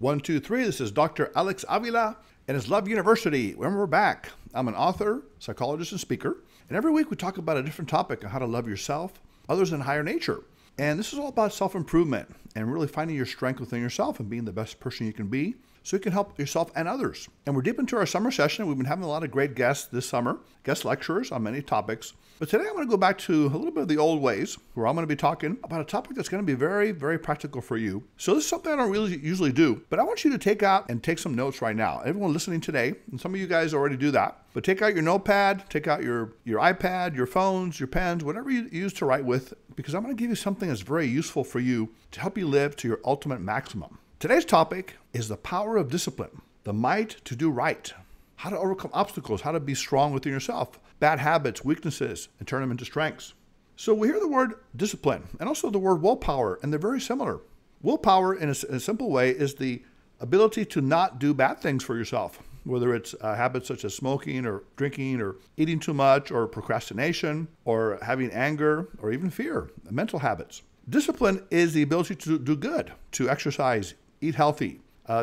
1, 2, 3. This is Dr. Alex Avila and his Love University. Remember, we're back. I'm an author, psychologist, and speaker. And every week we talk about a different topic on how to love yourself, others, and higher nature. And this is all about self-improvement and really finding your strength within yourself and being the best person you can be so you can help yourself and others. And we're deep into our summer session. We've been having a lot of great guests this summer, guest lecturers on many topics. But today I'm going to go back to a little bit of the old ways where I'm going to be talking about a topic that's going to be very, very practical for you. So this is something I don't really usually do, but I want you to take out and take some notes right now. Everyone listening today, and some of you guys already do that, but take out your notepad, take out your iPad, your phones, your pens, whatever you use to write with, because I'm going to give you something that's very useful for you to help you live to your ultimate maximum. Today's topic is the power of discipline, the might to do right, how to overcome obstacles, how to be strong within yourself, bad habits, weaknesses, and turn them into strengths. So we hear the word discipline and also the word willpower, and they're very similar. Willpower, in a simple way, is the ability to not do bad things for yourself, whether it's habits such as smoking or drinking or eating too much or procrastination or having anger or even fear, mental habits. Discipline is the ability to do good, to exercise, eat healthy,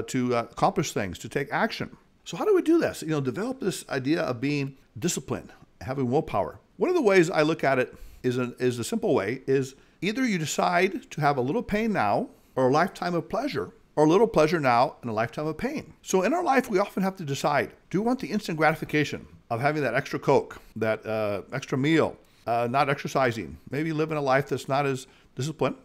to accomplish things, to take action. So how do we do this? Develop this idea of being disciplined, having willpower. One of the ways I look at it is a simple way, is either you decide to have a little pain now or a lifetime of pleasure, or a little pleasure now and a lifetime of pain. So in our life, we often have to decide, do we want the instant gratification of having that extra Coke, that extra meal, not exercising, maybe living a life that's not as disciplined,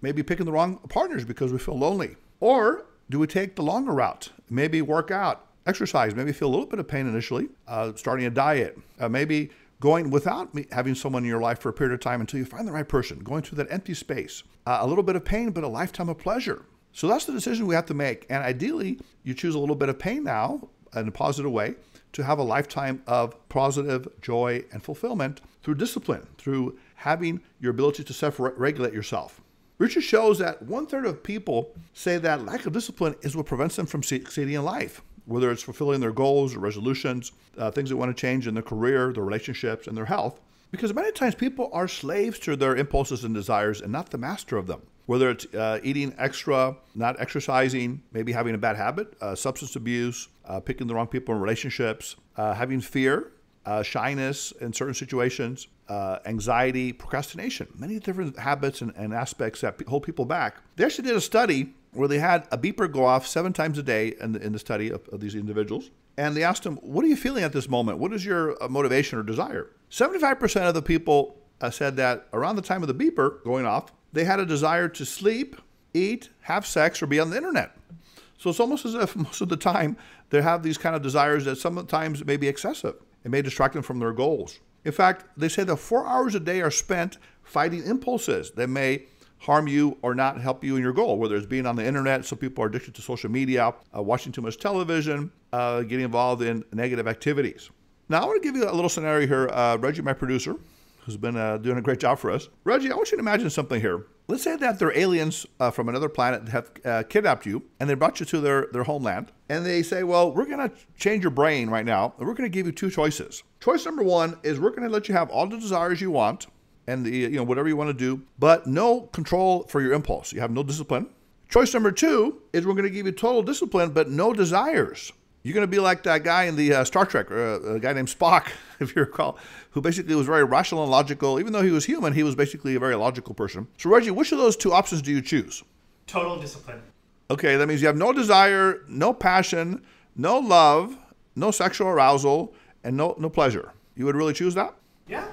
maybe picking the wrong partners because we feel lonely? Or do we take the longer route, maybe work out, exercise, maybe feel a little bit of pain initially, starting a diet, maybe going without having someone in your life for a period of time until you find the right person, going through that empty space, a little bit of pain, but a lifetime of pleasure. So that's the decision we have to make. And ideally, you choose a little bit of pain now in a positive way to have a lifetime of positive joy and fulfillment through discipline, through having your ability to self-regulate yourself. Research shows that 1/3 of people say that lack of discipline is what prevents them from succeeding in life, whether it's fulfilling their goals or resolutions, things they want to change in their career, their relationships, and their health. Because many times people are slaves to their impulses and desires and not the master of them. Whether it's eating extra, not exercising, maybe having a bad habit, substance abuse, picking the wrong people in relationships, having fear, shyness in certain situations, anxiety, procrastination, many different habits and aspects that hold people back. They actually did a study where they had a beeper go off 7 times a day in the study of these individuals. And they asked them, what are you feeling at this moment? What is your motivation or desire? 75% of the people said that around the time of the beeper going off, they had a desire to sleep, eat, have sex, or be on the internet. So it's almost as if most of the time they have these kind of desires that sometimes may be excessive. It may distract them from their goals. In fact, they say that 4 hours a day are spent fighting impulses that may harm you or not help you in your goal, whether it's being on the internet. Some people are addicted to social media, watching too much television, getting involved in negative activities. Now, I want to give you a little scenario here. Reggie, my producer, who's been doing a great job for us. Reggie, I want you to imagine something here. Let's say that there are aliens from another planet that have kidnapped you, and they brought you to their homeland. And they say, well, we're going to change your brain right now, and we're going to give you 2 choices. Choice number 1 is we're going to let you have all the desires you want, and whatever you want to do, but no control for your impulse. You have no discipline. Choice number 2 is we're going to give you total discipline, but no desires. You're going to be like that guy in the Star Trek, a guy named Spock, if you recall, who basically was very rational and logical. Even though he was human, he was basically a very logical person. So Reggie, which of those 2 options do you choose? Total discipline. Okay, that means you have no desire, no passion, no love, no sexual arousal, and no pleasure. You would really choose that? Yeah.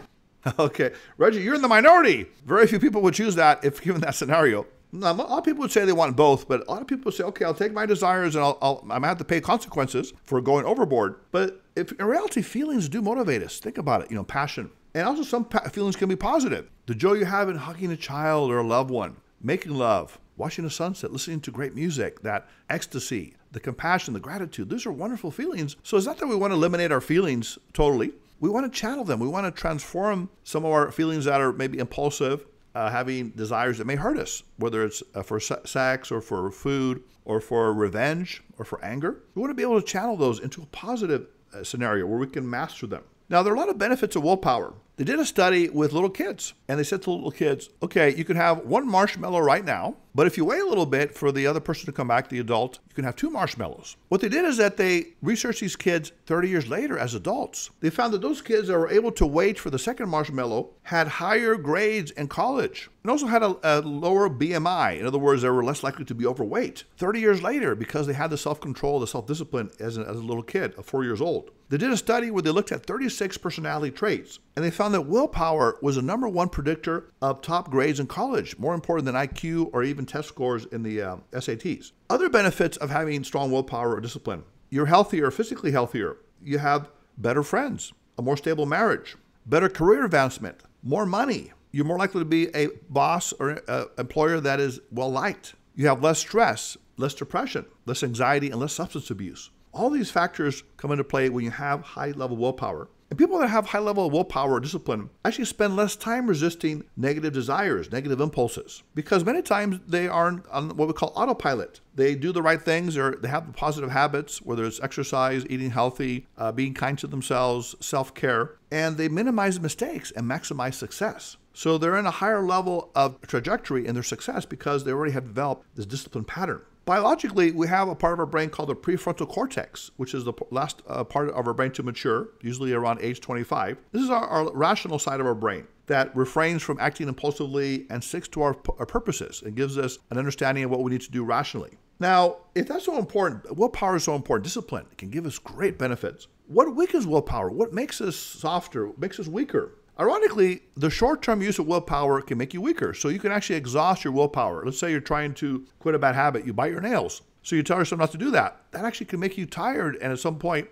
Okay. Reggie, you're in the minority. Very few people would choose that if given that scenario. Now, a lot of people would say they want both, but a lot of people would say, okay, I'll take my desires and I'm going to have to pay consequences for going overboard. But if in reality, feelings do motivate us. Think about it, passion. And also some feelings can be positive. The joy you have in hugging a child or a loved one, making love, watching a sunset, listening to great music, that ecstasy, the compassion, the gratitude, those are wonderful feelings. So it's not that we want to eliminate our feelings totally. We want to channel them. We want to transform some of our feelings that are maybe impulsive, having desires that may hurt us, whether it's for sex or for food or for revenge or for anger. We want to be able to channel those into a positive scenario where we can master them. Now, there are a lot of benefits of willpower. They did a study with little kids, and they said to little kids, okay, you can have one marshmallow right now, but if you wait a little bit for the other person to come back, the adult, you can have 2 marshmallows. What they did is that they researched these kids 30 years later as adults. They found that those kids that were able to wait for the second marshmallow had higher grades in college and also had a lower BMI. In other words, they were less likely to be overweight 30 years later because they had the self-control, the self-discipline as a little kid of 4 years old. They did a study where they looked at 36 personality traits, and they found that willpower was the #1 predictor of top grades in college, more important than IQ or even test scores in the SATs. Other benefits of having strong willpower or discipline: you're healthier, physically healthier. You have better friends, a more stable marriage, better career advancement, more money. You're more likely to be a boss or employer that is well-liked. You have less stress, less depression, less anxiety, and less substance abuse. All these factors come into play when you have high-level willpower. And people that have high-level willpower or discipline actually spend less time resisting negative desires, negative impulses, because many times they are on what we call autopilot. They do the right things, or they have the positive habits, whether it's exercise, eating healthy, being kind to themselves, self-care, and they minimize mistakes and maximize success. So they're in a higher level of trajectory in their success because they already have developed this discipline pattern. Biologically, we have a part of our brain called the prefrontal cortex, which is the last part of our brain to mature, usually around age 25. This is our rational side of our brain that refrains from acting impulsively and sticks to our purposes and gives us an understanding of what we need to do rationally. Now, if that's so important, willpower is so important, discipline, it can give us great benefits. What weakens willpower? What makes us softer? What makes us weaker? Ironically, the short-term use of willpower can make you weaker. So you can actually exhaust your willpower. Let's say you're trying to quit a bad habit. You bite your nails. So you tell yourself not to do that. That actually can make you tired. And at some point,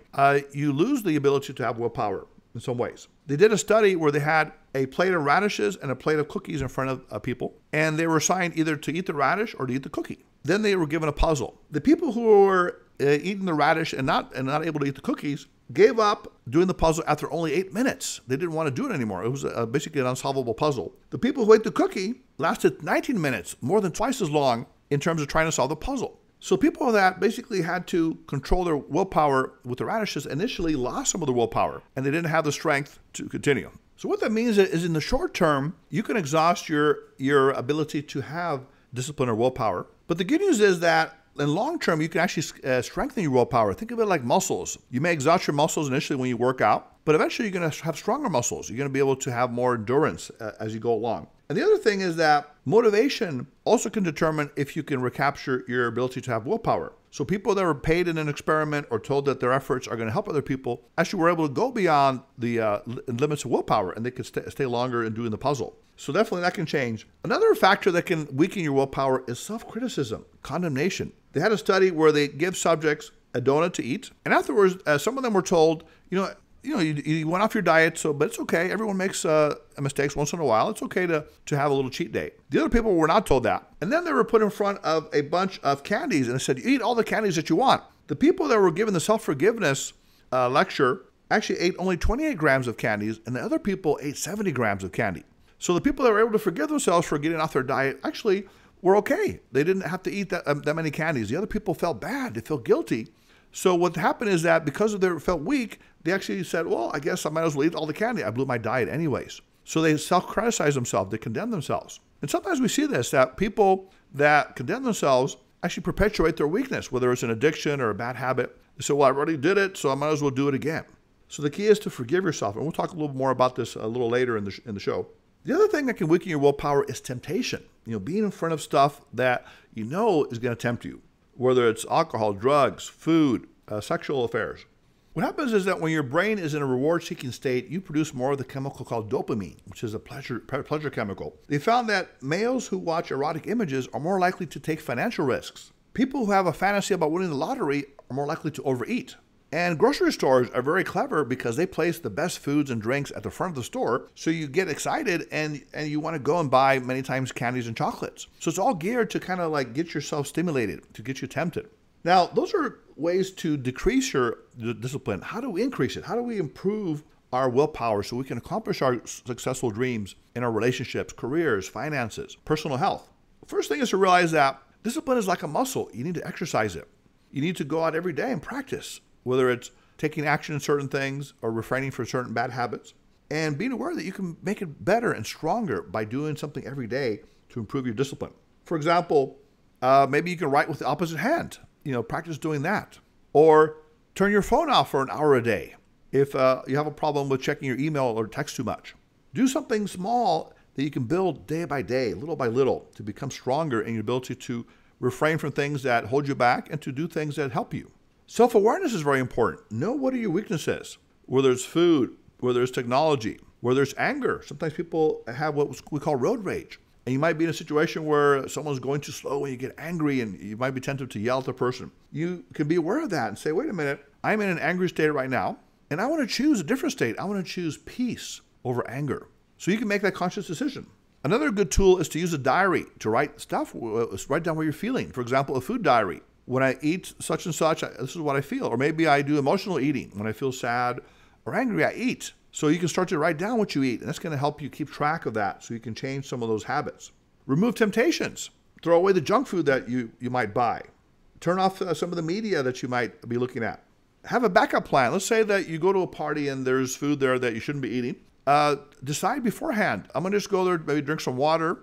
you lose the ability to have willpower in some ways. They did a study where they had a plate of radishes and a plate of cookies in front of people. And they were assigned either to eat the radish or to eat the cookie. Then they were given a puzzle. The people who were eating the radish and not able to eat the cookies gave up doing the puzzle after only 8 minutes. They didn't want to do it anymore. It was basically an unsolvable puzzle. The people who ate the cookie lasted 19 minutes, more than twice as long in terms of trying to solve the puzzle. So people that basically had to control their willpower with the radishes initially lost some of the willpower, and they didn't have the strength to continue. So what that means is in the short term, you can exhaust your ability to have discipline or willpower. But the good news is that in long term, you can actually strengthen your willpower. Think of it like muscles. You may exhaust your muscles initially when you work out, but eventually you're going to have stronger muscles. You're going to be able to have more endurance as you go along. And the other thing is that motivation also can determine if you can recapture your ability to have willpower. So people that were paid in an experiment or told that their efforts are going to help other people actually were able to go beyond the limits of willpower, and they could stay longer in doing the puzzle. So definitely that can change. Another factor that can weaken your willpower is self-criticism, condemnation. They had a study where they give subjects a donut to eat, and afterwards, some of them were told, you went off your diet, but it's okay. Everyone makes mistakes once in a while. It's okay to have a little cheat day. The other people were not told that. And then they were put in front of a bunch of candies, and they said, eat all the candies that you want. The people that were given the self-forgiveness lecture actually ate only 28 grams of candies, and the other people ate 70 grams of candy. So the people that were able to forgive themselves for getting off their diet actually were okay. They didn't have to eat that many candies. The other people felt bad. They felt guilty. So what happened is that because they felt weak, they actually said, well, I guess I might as well eat all the candy. I blew my diet anyways. So they self-criticize themselves. They condemn themselves. And sometimes we see this, that people that condemn themselves actually perpetuate their weakness, whether it's an addiction or a bad habit. They say, well, I already did it, so I might as well do it again. So the key is to forgive yourself. And we'll talk a little more about this a little later in the show. The other thing that can weaken your willpower is temptation. Being in front of stuff that you know is going to tempt you, whether it's alcohol, drugs, food, sexual affairs. What happens is that when your brain is in a reward-seeking state, you produce more of the chemical called dopamine, which is a pleasure chemical. They found that males who watch erotic images are more likely to take financial risks. People who have a fantasy about winning the lottery are more likely to overeat. And grocery stores are very clever because they place the best foods and drinks at the front of the store, so you get excited and you want to go and buy many times candies and chocolates. So it's all geared to kind of like get yourself stimulated, to get you tempted. Now, those are ways to decrease your discipline. How do we increase it? How do we improve our willpower so we can accomplish our successful dreams in our relationships, careers, finances, personal health? First thing is to realize that discipline is like a muscle. You need to exercise it. You need to go out every day and practice, whether it's taking action in certain things or refraining from certain bad habits. and being aware that you can make it better and stronger by doing something every day to improve your discipline. For example, maybe you can write with the opposite hand. Practice doing that. Or turn your phone off for an hour a day if you have a problem with checking your email or text too much. Do something small that you can build day by day, little by little, to become stronger in your ability to refrain from things that hold you back and to do things that help you. Self-awareness is very important. Know what are your weaknesses, whether it's food, whether it's technology, whether it's anger. Sometimes people have what we call road rage. And you might be in a situation where someone's going too slow and you get angry and you might be tempted to yell at the person. You can be aware of that and say, wait a minute, I'm in an angry state right now, and I want to choose a different state. I want to choose peace over anger. So you can make that conscious decision. Another good tool is to use a diary to write stuff, write down what you're feeling. For example, a food diary. When I eat such and such, this is what I feel. Or maybe I do emotional eating. When I feel sad or angry, I eat. So you can start to write down what you eat, and that's going to help you keep track of that so you can change some of those habits. Remove temptations. Throw away the junk food that you might buy. Turn off some of the media that you might be looking at. Have a backup plan. Let's say that you go to a party and there's food there that you shouldn't be eating. Decide beforehand. I'm going to just go there, maybe drink some water,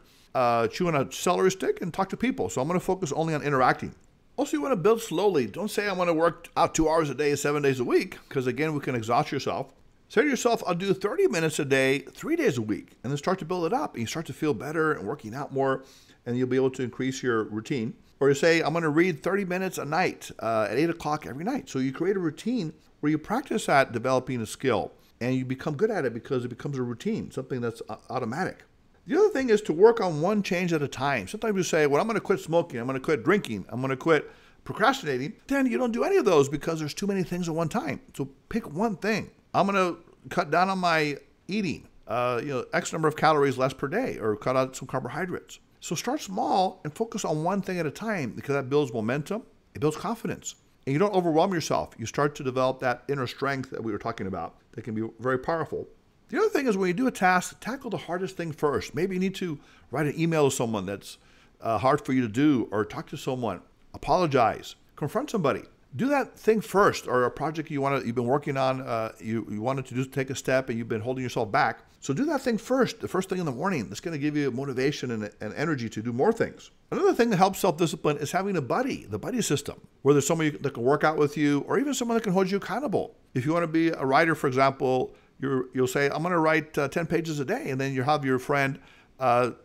chew on a celery stick, and talk to people. So I'm going to focus only on interacting. Also, you want to build slowly. Don't say I'm going to work out 2 hours a day, 7 days a week, because again, we can exhaust yourself. Say to yourself, I'll do 30 minutes a day, 3 days a week, and then start to build it up. And you start to feel better and working out more, and you'll be able to increase your routine. Or you say, I'm going to read 30 minutes a night at 8 o'clock every night. So you create a routine where you practice at developing a skill, and you become good at it because it becomes a routine, something that's automatic. The other thing is to work on one change at a time. Sometimes you say, well, I'm going to quit smoking, I'm going to quit drinking, I'm going to quit procrastinating. Then you don't do any of those because there's too many things at one time. So pick one thing. I'm going to cut down on my eating, X number of calories less per day, or cut out some carbohydrates. So start small and focus on one thing at a time, because that builds momentum, it builds confidence. And you don't overwhelm yourself. You start to develop that inner strength that we were talking about that can be very powerful. The other thing is, when you do a task, tackle the hardest thing first. Maybe you need to write an email to someone that's hard for you to do, or talk to someone, apologize, confront somebody. Do that thing first, or a project you've been working on, you wanted to take a step and you've been holding yourself back. So do that thing first, the first thing in the morning. That's going to give you motivation and energy to do more things. Another thing that helps self-discipline is having a buddy, the buddy system, where there's somebody that can work out with you, or even someone that can hold you accountable. If you want to be a writer, for example, you'll say, I'm going to write 10 pages a day, and then you'll have your friend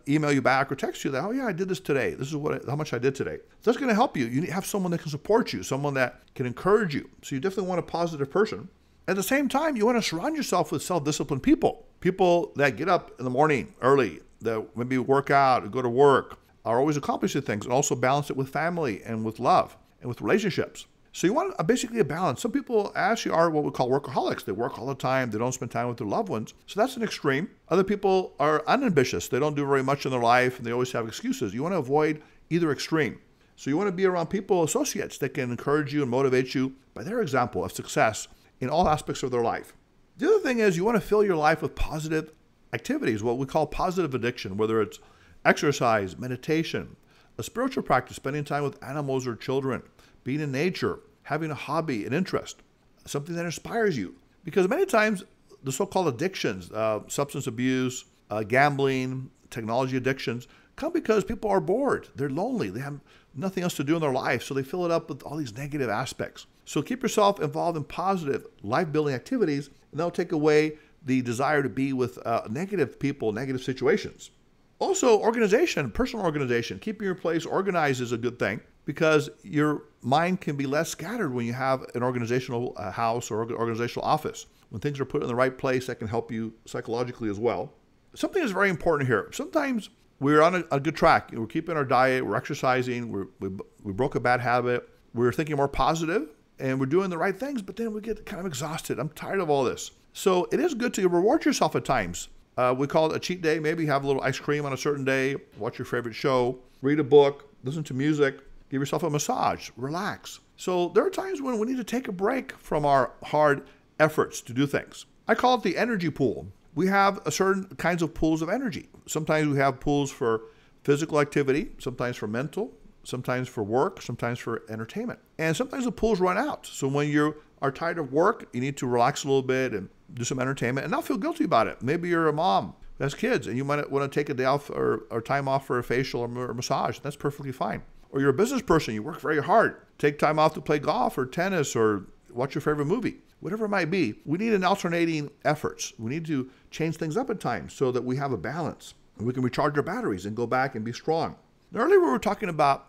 email you back or text you that, oh yeah, I did this today. This is how much I did today. So that's going to help you. You have someone that can support you, someone that can encourage you. So you definitely want a positive person. At the same time, you want to surround yourself with self-disciplined people. People that get up in the morning early, that maybe work out or go to work, are always accomplishing things, and also balance it with family and with love and with relationships. So you want basically a balance. Some people actually are what we call workaholics. They work all the time. They don't spend time with their loved ones. So that's an extreme. Other people are unambitious. They don't do very much in their life, and they always have excuses. You want to avoid either extreme. So you want to be around people, associates, that can encourage you and motivate you by their example of success in all aspects of their life. The other thing is, you want to fill your life with positive activities, what we call positive addiction, whether it's exercise, meditation, a spiritual practice, spending time with animals or children, being in nature, having a hobby, an interest, something that inspires you. Because many times the so-called addictions, substance abuse, gambling, technology addictions, come because people are bored. They're lonely. They have nothing else to do in their life, so they fill it up with all these negative aspects. So keep yourself involved in positive, life-building activities, and that'll take away the desire to be with negative people, negative situations. Also, organization, personal organization. Keeping your place organized is a good thing, because your mind can be less scattered when you have an organizational house or organizational office. When things are put in the right place, that can help you psychologically as well. Something is very important here. Sometimes we're on a good track. We're keeping our diet, we're exercising, we broke a bad habit, we're thinking more positive, and we're doing the right things, but then we get kind of exhausted. I'm tired of all this. So it is good to reward yourself at times. We call it a cheat day. Maybe have a little ice cream on a certain day, watch your favorite show, read a book, listen to music, give yourself a massage, relax. So there are times when we need to take a break from our hard efforts to do things. I call it the energy pool. We have certain kinds of pools of energy. Sometimes we have pools for physical activity, sometimes for mental, sometimes for work, sometimes for entertainment. And sometimes the pools run out. So when you're are tired of work, you need to relax a little bit and do some entertainment and not feel guilty about it. Maybe you're a mom who has kids and you might want to take a day off or time off for a facial or massage. That's perfectly fine. Or you're a business person, you work very hard. Take time off to play golf or tennis or watch your favorite movie. Whatever it might be, we need an alternating efforts. We need to change things up at times so that we have a balance. And we can recharge our batteries and go back and be strong. Now, earlier we were talking about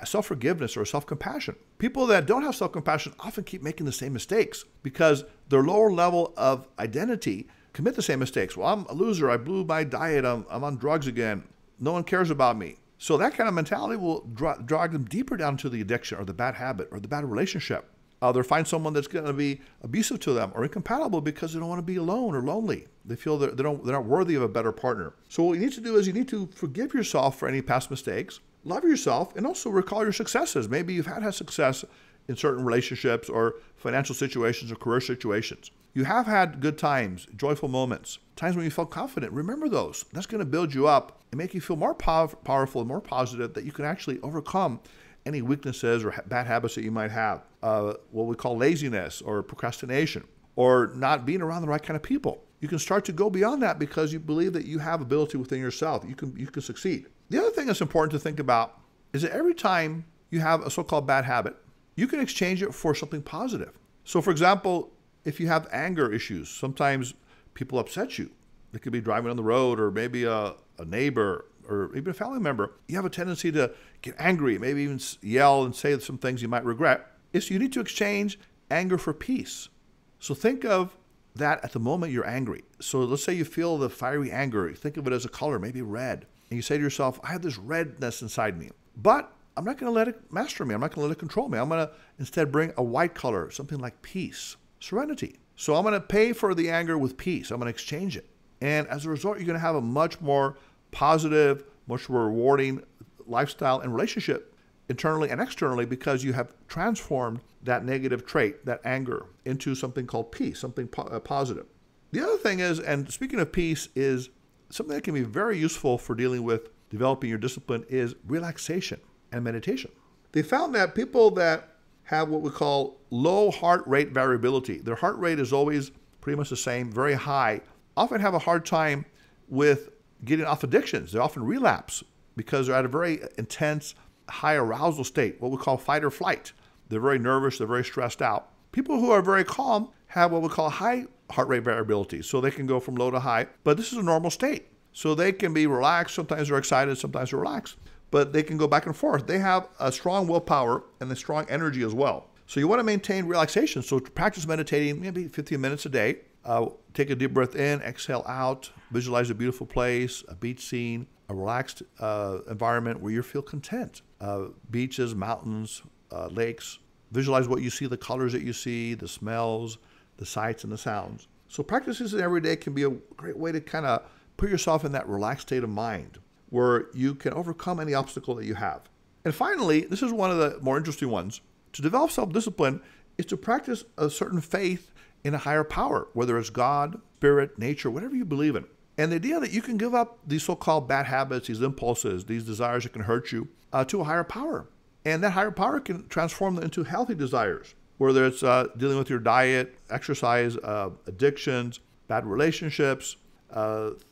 self-forgiveness or self-compassion. People that don't have self-compassion often keep making the same mistakes because their lower level of identity commit the same mistakes. Well, I'm a loser. I blew my diet. I'm on drugs again. No one cares about me. So that kind of mentality will drag them deeper down to the addiction or the bad habit or the bad relationship. They'll find someone that's going to be abusive to them or incompatible because they don't want to be alone or lonely. They feel that they're not worthy of a better partner. So what you need to do is you need to forgive yourself for any past mistakes, love yourself, and also recall your successes. Maybe you've had success in certain relationships or financial situations or career situations. You have had good times, joyful moments, times when you felt confident. Remember those. That's going to build you up and make you feel more powerful and more positive that you can actually overcome any weaknesses or bad habits that you might have. What we call laziness or procrastination or not being around the right kind of people. You can start to go beyond that because you believe that you have ability within yourself. You can succeed. The other thing that's important to think about is that every time you have a so-called bad habit, you can exchange it for something positive. So for example, if you have anger issues, sometimes people upset you. They could be driving on the road or maybe a neighbor or even a family member. You have a tendency to get angry, maybe even yell and say some things you might regret. You need to exchange anger for peace. So think of that at the moment you're angry. So let's say you feel the fiery anger. Think of it as a color, maybe red. And you say to yourself, I have this redness inside me, but I'm not going to let it master me. I'm not going to let it control me. I'm going to instead bring a white color, something like peace, serenity. So I'm going to pay for the anger with peace. I'm going to exchange it. And as a result, you're going to have a much more positive, much more rewarding lifestyle and relationship internally and externally because you have transformed that negative trait, that anger, into something called peace, something positive. The other thing is, and speaking of peace, is something that can be very useful for dealing with developing your discipline is relaxation and meditation. They found that people that have what we call low heart rate variability, their heart rate is always pretty much the same, very high, often have a hard time with getting off addictions. They often relapse because they're at a very intense, high arousal state, what we call fight or flight. They're very nervous, they're very stressed out. People who are very calm have what we call high heart rate variability, so they can go from low to high, but this is a normal state. So they can be relaxed, sometimes they're excited, sometimes they're relaxed, but they can go back and forth. They have a strong willpower and a strong energy as well. So you want to maintain relaxation, so practice meditating maybe 15 minutes a day. Take a deep breath in, exhale out, visualize a beautiful place, a beach scene, a relaxed environment where you feel content. Beaches, mountains, lakes. Visualize what you see, the colors that you see, the smells, the sights, and the sounds. So practices every day can be a great way to kind of put yourself in that relaxed state of mind where you can overcome any obstacle that you have. And finally, this is one of the more interesting ones. To develop self-discipline is to practice a certain faith in a higher power, whether it's God, spirit, nature, whatever you believe in. And the idea that you can give up these so-called bad habits, these impulses, these desires that can hurt you to a higher power. And that higher power can transform them into healthy desires, whether it's dealing with your diet, exercise, addictions, bad relationships,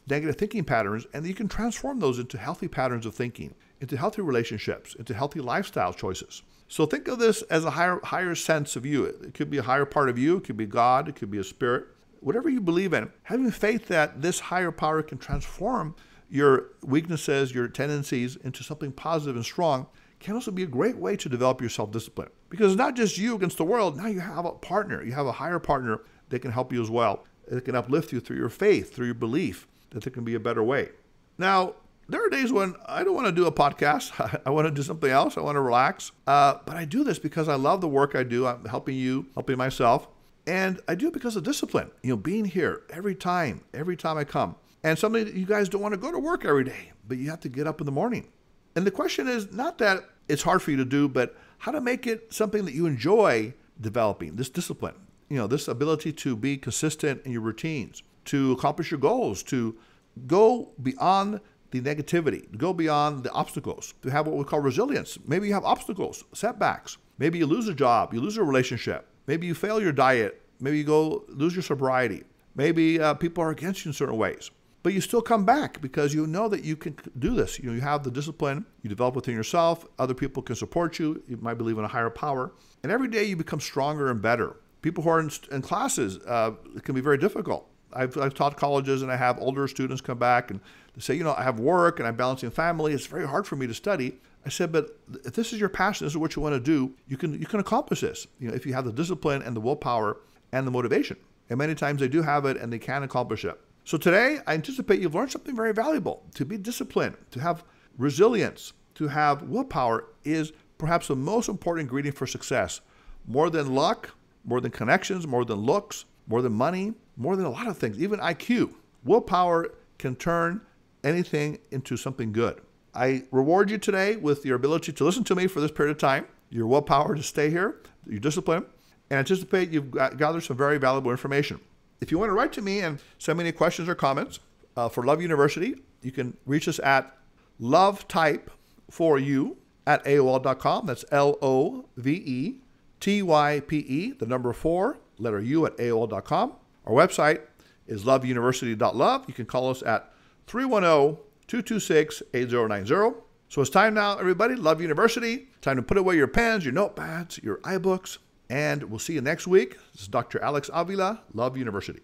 negative thinking patterns, and you can transform those into healthy patterns of thinking, into healthy relationships, into healthy lifestyle choices. So think of this as a higher sense of you. It could be a higher part of you. It could be God. It could be a spirit. Whatever you believe in, having faith that this higher power can transform your weaknesses, your tendencies into something positive and strong can also be a great way to develop your self-discipline. Because it's not just you against the world. Now you have a partner. You have a higher partner that can help you as well. It can uplift you through your faith, through your belief that there can be a better way. Now, there are days when I don't want to do a podcast. I want to do something else. I want to relax. But I do this because I love the work I do. I'm helping you, helping myself. And I do it because of discipline. Being here every time I come. And something that you guys don't want to go to work every day, but you have to get up in the morning. And the question is not that it's hard for you to do, but how to make it something that you enjoy developing, this discipline. This ability to be consistent in your routines, to accomplish your goals, to go beyond the negativity, to go beyond the obstacles, to have what we call resilience. Maybe you have obstacles, setbacks. Maybe you lose a job, you lose a relationship. Maybe you fail your diet. Maybe you go lose your sobriety. Maybe people are against you in certain ways. But you still come back because you know that you can do this. You have the discipline you develop within yourself. Other people can support you. You might believe in a higher power. And every day you become stronger and better. People who are in classes, it can be very difficult. I've taught colleges and I have older students come back and they say, I have work and I'm balancing family. It's very hard for me to study. I said, but if this is your passion, this is what you want to do, you can accomplish this. If you have the discipline and the willpower and the motivation. And many times they do have it and they can accomplish it. So today, I anticipate you've learned something very valuable. To be disciplined, to have resilience, to have willpower is perhaps the most important ingredient for success. More than luck, more than connections, more than looks, more than money, more than a lot of things, even IQ. Willpower can turn anything into something good. I reward you today with your ability to listen to me for this period of time, your willpower to stay here, your discipline, and anticipate you've gathered some very valuable information. If you want to write to me and send me any questions or comments for Love University, you can reach us at lovetype4u@aol.com. That's LOVETYPE, the number 4, letter U at AOL.com. Our website is loveuniversity.love. You can call us at 310-226-8090. So it's time now, everybody. Love University. Time to put away your pens, your notepads, your iBooks. And we'll see you next week. This is Dr. Alex Avila, Love University.